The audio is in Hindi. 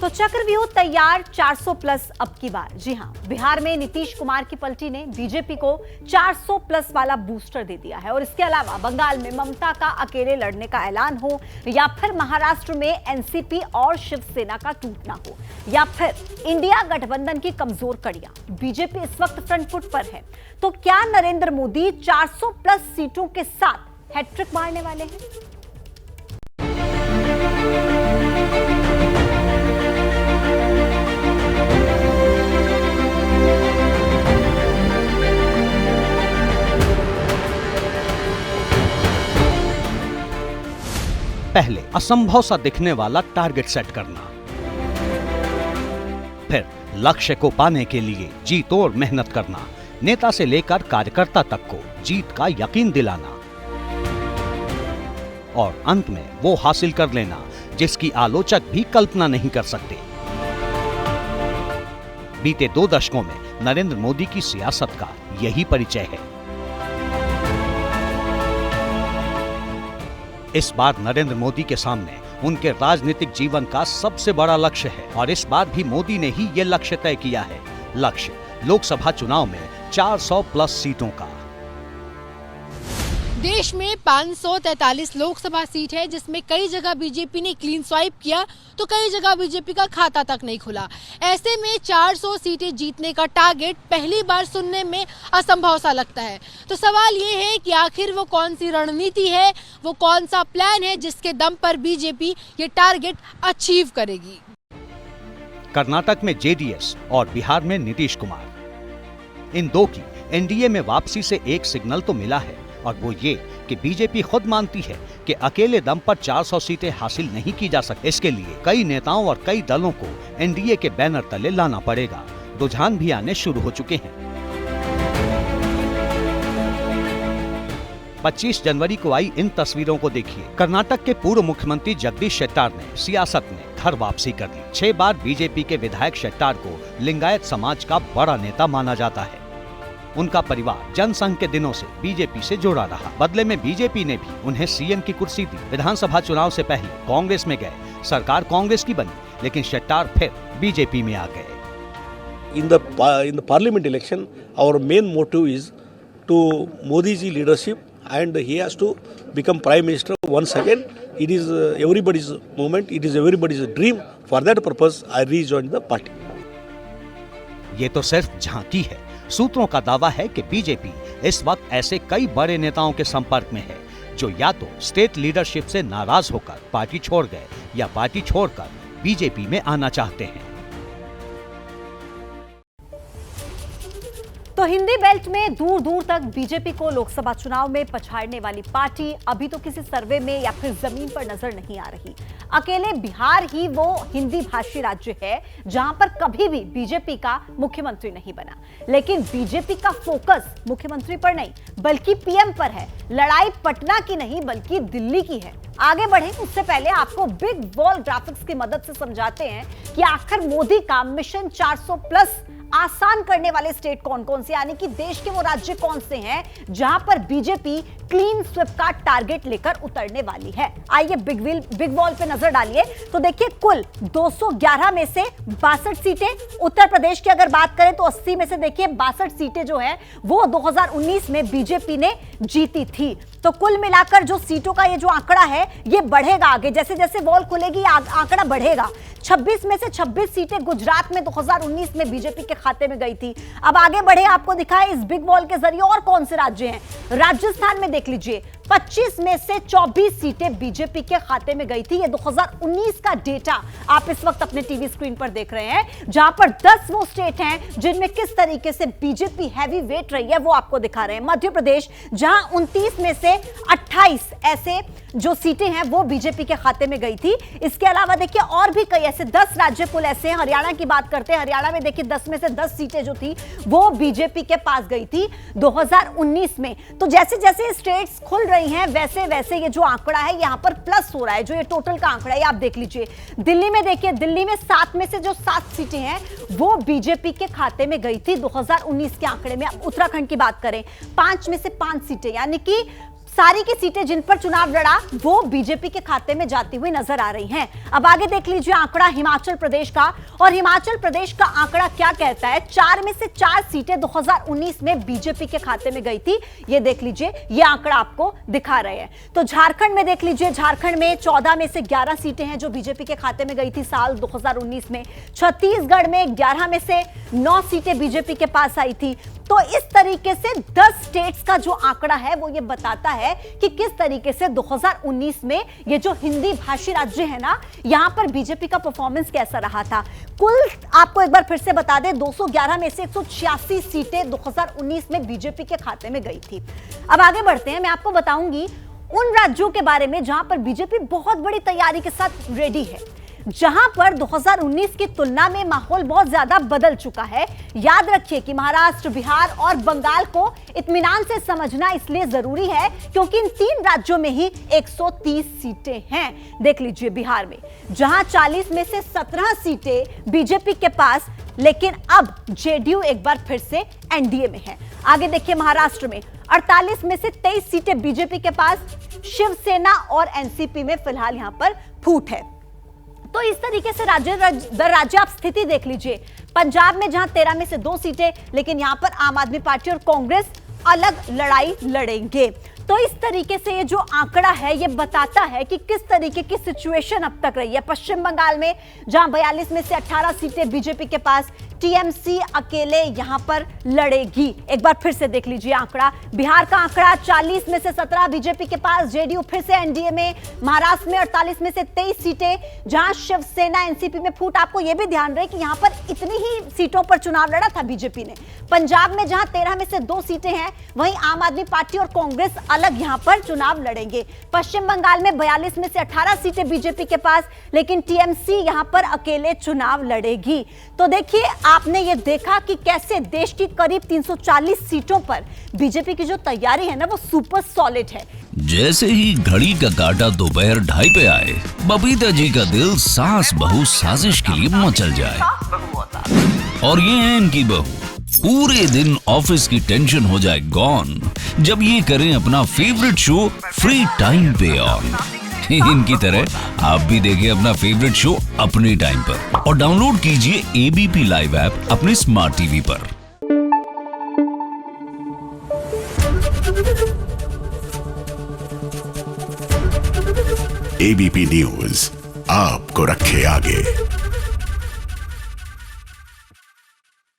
तो चक्रव्यूह तैयार 400 प्लस अब की बार। जी हां, बिहार में नीतीश कुमार की पलटी ने बीजेपी को 400 प्लस वाला बूस्टर दे दिया है। और इसके अलावा बंगाल में ममता का अकेले लड़ने का ऐलान हो, या फिर महाराष्ट्र में एनसीपी और शिवसेना का टूटना हो, या फिर इंडिया गठबंधन की कमजोर कड़ियां, बीजेपी इस वक्त फ्रंट फुट पर है। तो क्या नरेंद्र मोदी 400 प्लस सीटों के साथ हैट्रिक मारने वाले हैं? पहले असंभव सा दिखने वाला टारगेट सेट करना, फिर लक्ष्य को पाने के लिए जी तोड़ मेहनत करना, नेता से लेकर कार्यकर्ता तक को जीत का यकीन दिलाना, और अंत में वो हासिल कर लेना जिसकी आलोचक भी कल्पना नहीं कर सकते। बीते 2 दशकों में नरेंद्र मोदी की सियासत का यही परिचय है। इस बार नरेंद्र मोदी के सामने उनके राजनीतिक जीवन का सबसे बड़ा लक्ष्य है, और इस बार भी मोदी ने ही ये लक्ष्य तय किया है। लक्ष्य लोकसभा चुनाव में 400 प्लस सीटों का। देश में 543 लोकसभा सीट है, जिसमें कई जगह बीजेपी ने क्लीन स्वाइप किया तो कई जगह बीजेपी का खाता तक नहीं खुला। ऐसे में 400 सीटें जीतने का टारगेट पहली बार सुनने में असंभव सा लगता है। तो सवाल ये है कि आखिर वो कौन सी रणनीति है, वो कौन सा प्लान है जिसके दम पर बीजेपी ये टारगेट अचीव करेगी। कर्नाटक में जेडीएस और बिहार में नीतीश कुमार, इन दो की एनडीए में वापसी से एक सिग्नल तो मिला है, और वो ये कि बीजेपी खुद मानती है कि अकेले दम पर 400 सीटें हासिल नहीं की जा सकती। इसके लिए कई नेताओं और कई दलों को एनडीए के बैनर तले लाना पड़ेगा। रुझान भी आने शुरू हो चुके हैं। 25 जनवरी को आई इन तस्वीरों को देखिए। कर्नाटक के पूर्व मुख्यमंत्री जगदीश शेट्टार ने सियासत में घर वापसी कर ली। 6 बार बीजेपी के विधायक शेट्टार को लिंगायत समाज का बड़ा नेता माना जाता है। उनका परिवार जनसंघ के दिनों से बीजेपी से जुड़ा रहा। बदले में बीजेपी ने भी उन्हें सीएम की कुर्सी दी। विधानसभा चुनाव से पहले कांग्रेस में गए, सरकार कांग्रेस की बनी, लेकिन शेट्टार फिर बीजेपी में आ गए। In the parliament election, our main motive is to Modi ji leadership, and he has to become prime minister once again. It is everybody's moment. It is everybody's dream. For that purpose, I rejoined the party. ये तो सिर्फ झांकी है। सूत्रों का दावा है कि बीजेपी इस वक्त ऐसे कई बड़े नेताओं के संपर्क में है जो या तो स्टेट लीडरशिप से नाराज होकर पार्टी छोड़ गए, या पार्टी छोड़कर बीजेपी में आना चाहते हैं। तो हिंदी बेल्ट में दूर दूर तक बीजेपी को लोकसभा चुनाव में पछाड़ने वाली पार्टी अभी तो किसी सर्वे में या फिर जमीन पर नजर नहीं आ रही। अकेले बिहार ही वो हिंदी भाषी राज्य है जहां पर कभी भी बीजेपी का मुख्यमंत्री नहीं बना। लेकिन बीजेपी का फोकस मुख्यमंत्री पर नहीं बल्कि पीएम पर है। लड़ाई पटना की नहीं बल्कि दिल्ली की है। आगे बढ़े उससे पहले आपको बिग वॉल ग्राफिक्स की मदद से समझाते हैं कि आखिर मोदी का मिशन 400 प्लस आसान करने वाले स्टेट कौन कौन से, यानी कि देश के वो राज्य कौन से हैं जहां पर बीजेपी क्लीन स्वीप का टारगेट लेकर उतरने वाली है। आइए बिग वॉल पे नजर डालिए तो देखिए कुल 211 में से 62 सीटें। उत्तर प्रदेश की अगर बात करें तो 80 में से देखिए 62 सीटें जो है वो 2019 में बीजेपी ने जीती थी। तो कुल मिलाकर जो सीटों का ये जो आंकड़ा है ये बढ़ेगा आगे, जैसे जैसे वॉल खुलेगी आंकड़ा बढ़ेगा। 26 में से 26 सीटें गुजरात में 2019 में बीजेपी के खाते में गई थी। अब आगे बढ़े, आपको दिखाए इस बिग वॉल के जरिए और कौन से राज्य हैं। राजस्थान में देख लीजिए 25 में से 24 सीटें बीजेपी के खाते में गई थी। ये 2019 का डेटा आप इस वक्त अपने टीवी स्क्रीन पर देख रहे हैं, जहां पर 10 वो स्टेट हैं जिनमें किस तरीके से बीजेपी हैवी वेट रही है वो आपको दिखा रहे हैं। मध्य प्रदेश जहां 29 में से 28 ऐसे जो सीटें हैं वो बीजेपी के खाते में गई थी। इसके अलावा देखिए और भी कई ऐसे 10 राज्य कुल ऐसे हैं। हरियाणा की बात करते हैं, हरियाणा में देखिए 10 में से 10 सीटें जो थी वो बीजेपी के पास गई थी 2019 में। तो जैसे जैसे स्टेट्स खुल रही हैं वैसे वैसे ये जो आंकड़ा है यहां पर प्लस हो रहा है। जो ये टोटल का आंकड़ा है आप देख लीजिए। दिल्ली में देखिए, दिल्ली में 7 में से जो 7 सीटें हैं वो बीजेपी के खाते में गई थी 2019 के आंकड़े में। अब उत्तराखंड की बात करें 5 में से 5 सीटें, यानी कि सारी की सीटें जिन पर चुनाव लड़ा वो बीजेपी के खाते में जाती हुई नजर आ रही हैं। अब आगे देख लीजिए आंकड़ा हिमाचल प्रदेश का, और हिमाचल प्रदेश का आंकड़ा क्या कहता है। 4 में से 4 सीटें 2019 में बीजेपी के खाते में गई थी। ये देख लीजिए, ये आंकड़ा आपको दिखा रहे हैं। तो झारखंड में देख लीजिए, झारखंड में 14 में से 11 सीटें हैं जो बीजेपी के खाते में गई थी साल 2019 में। छत्तीसगढ़ में 11 में से 9 सीटें बीजेपी के पास आई थी। तो इस तरीके से 10 स्टेट्स का जो आंकड़ा है वो ये बताता है कि किस तरीके से 2019 में ये जो हिंदी भाषी राज्य है ना, यहां पर बीजेपी का परफॉर्मेंस कैसा रहा था। कुल आपको एक बार फिर से बता दें, 211 में से 186 सीटें 2019 में बीजेपी के खाते में गई थी। अब आगे बढ़ते हैं, मैं आपको बताऊंगी उन राज्यों के बारे में जहां पर बीजेपी बहुत बड़ी तैयारी के साथ रेडी है, जहां पर 2019 की तुलना में माहौल बहुत ज्यादा बदल चुका है। याद रखिए कि महाराष्ट्र, बिहार और बंगाल को इत्मीनान से समझना इसलिए जरूरी है क्योंकि इन 3 राज्यों में ही 130 सीटें हैं। देख लीजिए बिहार में, जहां 40 में से 17 सीटें बीजेपी के पास, लेकिन अब जेडीयू एक बार फिर से एनडीए में है। आगे देखिए महाराष्ट्र में 48 में से 23 सीटें बीजेपी के पास, शिवसेना और एनसीपी में फिलहाल यहां पर फूट है। तो इस तरीके से राज्य दर राज्य आप स्थिति देख लीजिए। पंजाब में जहां 13 में से 2 सीटें, लेकिन यहां पर आम आदमी पार्टी और कांग्रेस अलग लड़ाई लड़ेंगे। तो इस तरीके से ये जो आंकड़ा है ये बताता है कि किस तरीके की सिचुएशन अब तक रही है। पश्चिम बंगाल में जहां 42 में से 18 सीटें बीजेपी के पास, टीएमसी अकेले यहां पर लड़ेगी। एक बार फिर से देख लीजिए आंकड़ा, बिहार का आंकड़ा 40 में से 17 बीजेपी के पास, जेडीयू फिर से एनडीए में। महाराष्ट्र में 48 में से 23 सीटें, जहां शिवसेना एनसीपी में फूट। आपको यह भी ध्यान रहे कि यहां पर इतनी ही सीटों पर चुनाव लड़ा था बीजेपी ने। पंजाब में जहां 13 में से 2 सीटें हैं, वहीं आम आदमी पार्टी और कांग्रेस अलग यहां पर चुनाव लड़ेंगे। पश्चिम बंगाल में 42 में से 18 सीटें बीजेपी के पास, लेकिन टीएमसी यहां पर अकेले चुनाव लड़ेगी। तो देखिए, आपने ये देखा कि कैसे देश की करीब 340 सीटों पर बीजेपी की जो तैयारी है ना, वो सुपर सॉलिड है। जैसे ही घड़ी का काटा दोपहर 2:30 पे आए, बबीता जी का दिल सास बहू साजिश के लिए मचल जाए। और ये है इनकी बहू, पूरे दिन ऑफिस की टेंशन हो जाए गॉन जब ये करें अपना फेवरेट शो फ्री टाइम पे ऑन। इनकी तरह आप भी देखिए अपना फेवरेट शो अपने टाइम पर और डाउनलोड कीजिए एबीपी लाइव ऐप अपने स्मार्ट टीवी पर। एबीपी न्यूज आपको रखे आगे।